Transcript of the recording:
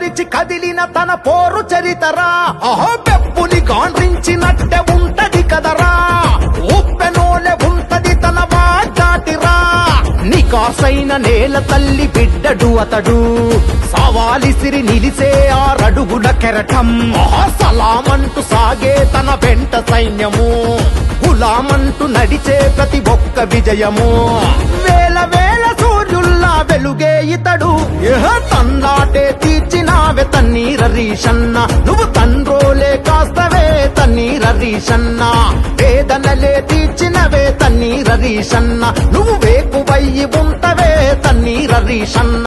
మరిచి కదిలిన తన పోరు చరితరా అహో పెప్పుని గాండ్రించినట్టే ఉంటది కదరా ఉప్పెనోలే ఉంటది తన వాటాటిరా నికాసైన నేల తల్లి బిడ్డడు అతడు సవాలిసిరి నిలిసే ఆరడుగుల కెరటం సలామంటూ సాగే తన వెంట సైన్యము గులామంటూ నడిచే ప్రతి ఒక్క విజయము వేల వేల సూర్యుల్లా వెలుగే ఇతడు తన్నాటే తీర్చినావే తన్నీర రీషన్న నువ్వు తండ్రోలే కాస్తవే తన్నీర రీషన్న వేదనలే తీర్చినవే తన్నీర రీషన్న నువ్వు వేకువయ్యి ఉంటవే తన్నీర రీషన్న